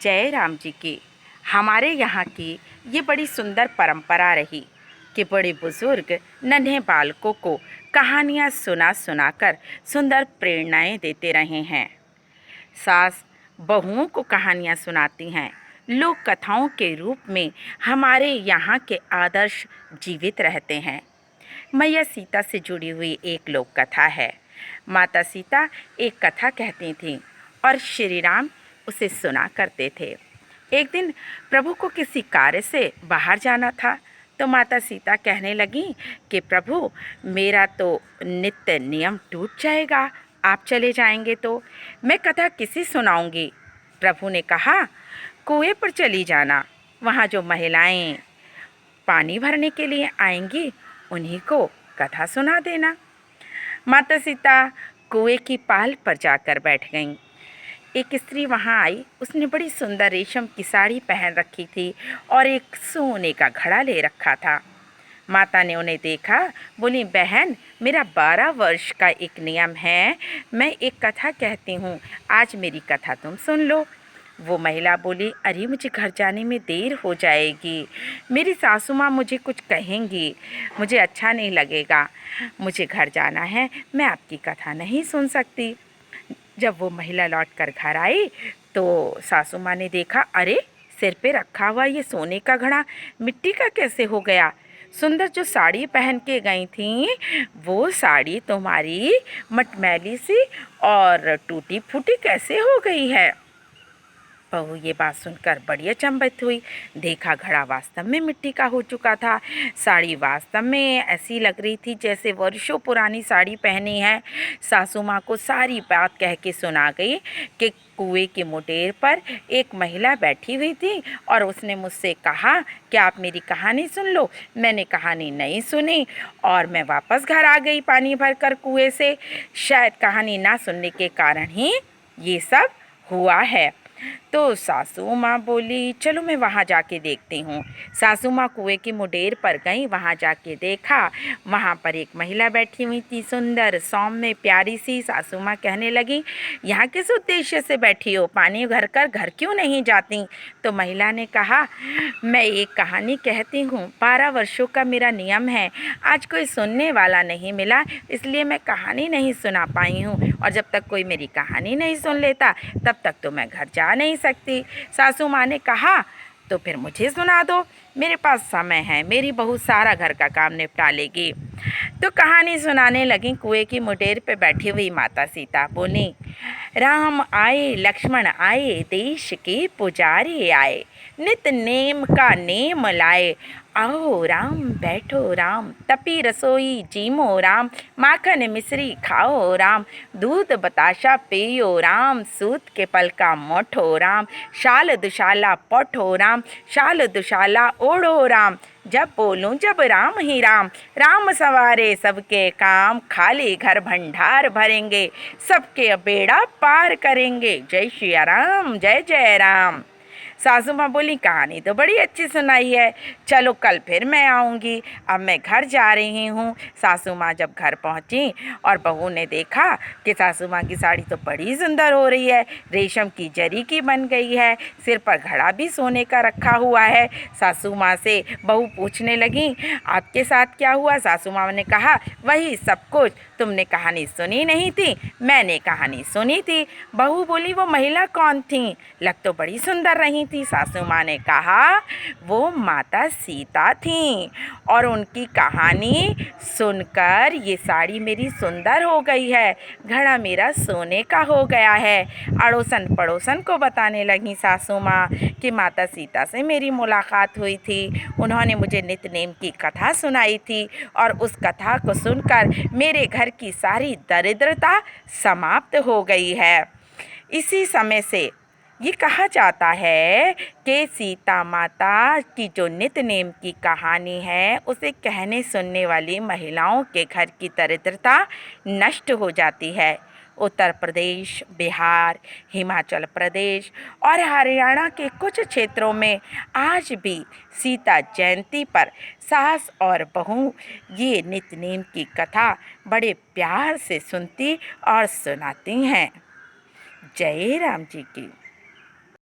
जय राम जी की। हमारे यहाँ की ये बड़ी सुंदर परंपरा रही कि बड़े बुजुर्ग नन्हे बालकों को कहानियाँ सुना सुनाकर सुंदर प्रेरणाएं देते रहे हैं। सास बहुओं को कहानियाँ सुनाती हैं। लोक कथाओं के रूप में हमारे यहाँ के आदर्श जीवित रहते हैं। मैया सीता से जुड़ी हुई एक लोक कथा है। माता सीता एक कथा कहती थीं और श्री राम उसे सुना करते थे। एक दिन प्रभु को किसी कार्य से बाहर जाना था, तो माता सीता कहने लगी कि प्रभु, मेरा तो नित्य नियम टूट जाएगा, आप चले जाएंगे तो मैं कथा किसे सुनाऊंगी। प्रभु ने कहा, कुएं पर चली जाना, वहाँ जो महिलाएं पानी भरने के लिए आएंगी उन्हीं को कथा सुना देना। माता सीता कुएं की पाल पर जाकर बैठ गईं। एक स्त्री वहाँ आई। उसने बड़ी सुंदर रेशम की साड़ी पहन रखी थी और एक सोने का घड़ा ले रखा था। माता ने उन्हें देखा, बोली, बहन, मेरा 12 वर्ष का एक नियम है, मैं एक कथा कहती हूँ, आज मेरी कथा तुम सुन लो। वो महिला बोली, अरे मुझे घर जाने में देर हो जाएगी, मेरी सासू माँ मुझे कुछ कहेंगी, मुझे अच्छा नहीं लगेगा, मुझे घर जाना है, मैं आपकी कथा नहीं सुन सकती। जब वो महिला लौट कर घर आई तो सासू माँ ने देखा, अरे सिर पे रखा हुआ ये सोने का घड़ा मिट्टी का कैसे हो गया? सुंदर जो साड़ी पहन के गई थी वो साड़ी तुम्हारी मटमैली सी और टूटी फूटी कैसे हो गई है? बहू ये बात सुनकर बड़ी अचंभित हुई। देखा घड़ा वास्तव में मिट्टी का हो चुका था। साड़ी वास्तव में ऐसी लग रही थी जैसे वर्षों पुरानी साड़ी पहनी है। सासू माँ को सारी बात कह के सुना गई कि कुएं की मुटेर पर एक महिला बैठी हुई थी और उसने मुझसे कहा कि आप मेरी कहानी सुन लो। मैंने कहानी नहीं सुनी और मैं वापस घर आ गई पानी भरकर कुएं से। शायद कहानी ना सुनने के कारण ही ये सब हुआ है। तो सासू माँ बोली, चलो मैं वहाँ जाके देखती हूँ। सासू माँ कुएं की मुडेर पर गई। वहाँ जाके देखा, वहाँ पर एक महिला बैठी हुई थी, सुंदर सौम्य प्यारी सी। सासू माँ कहने लगी, यहाँ किस उद्देश्य से बैठी हो, पानी भर कर घर क्यों नहीं जाती? तो महिला ने कहा, मैं एक कहानी कहती हूँ, 12 वर्षों का मेरा नियम है, आज कोई सुनने वाला नहीं मिला, इसलिए मैं कहानी नहीं सुना पाई हूँ, और जब तक कोई मेरी कहानी नहीं सुन लेता तब तक तो मैं घर जा नहीं सकती। सासू माँ ने कहा, तो फिर मुझे सुना दो, मेरे पास समय है, मेरी बहू सारा घर का काम निपटा लेगी। तो कहानी सुनाने लगी। कुएं की मुटेर पे बैठी हुई माता सीता बोली, राम आए लक्ष्मण आए, देश के पुजारी आए, नित नेम का नेम लाए, आओ राम बैठो राम, तपी रसोई जीमो राम, माखन मिश्री खाओ राम, दूध बताशा पियो राम, सूत के पल का मोठो राम, शाल दुशाला पठो राम, शाल दुशाला ओढ़ो राम, जब बोलूं जब राम ही राम, राम सवारे सबके काम, खाली घर भंडार भरेंगे, सबके बेड़ा पार करेंगे, जय श्री राम, जय जय राम। सासू माँ बोली, कहानी तो बड़ी अच्छी सुनाई है, चलो कल फिर मैं आऊँगी, अब मैं घर जा रही हूँ। सासू माँ जब घर पहुँची और बहू ने देखा कि सासू माँ की साड़ी तो बड़ी सुंदर हो रही है, रेशम की जरी की बन गई है, सिर पर घड़ा भी सोने का रखा हुआ है। सासू माँ से बहू पूछने लगी, आपके साथ क्या हुआ? सासू माँ ने कहा, वही सब कुछ, तुमने कहानी सुनी नहीं थी, मैंने कहानी सुनी थी। बहू बोली, वो महिला कौन थी? लग तो बड़ी सुंदर रही थी। सासू माँ ने कहा, वो माता सीता थी और उनकी कहानी सुनकर ये साड़ी मेरी सुंदर हो गई है, घड़ा मेरा सोने का हो गया है। अड़ोसन पड़ोसन को बताने लगी सासू माँ कि माता सीता से मेरी मुलाकात हुई थी, उन्होंने मुझे नित्य नेम की कथा सुनाई थी और उस कथा को सुनकर मेरे घर की सारी दरिद्रता समाप्त हो गई है। इसी समय से ये कहा जाता है कि सीता माता की जो नित्य नेम की कहानी है उसे कहने सुनने वाली महिलाओं के घर की दरिद्रता नष्ट हो जाती है। उत्तर प्रदेश, बिहार, हिमाचल प्रदेश और हरियाणा के कुछ क्षेत्रों में आज भी सीता जयंती पर सास और बहू ये नित्य नेम की कथा बड़े प्यार से सुनती और सुनाती हैं। जय राम जी की।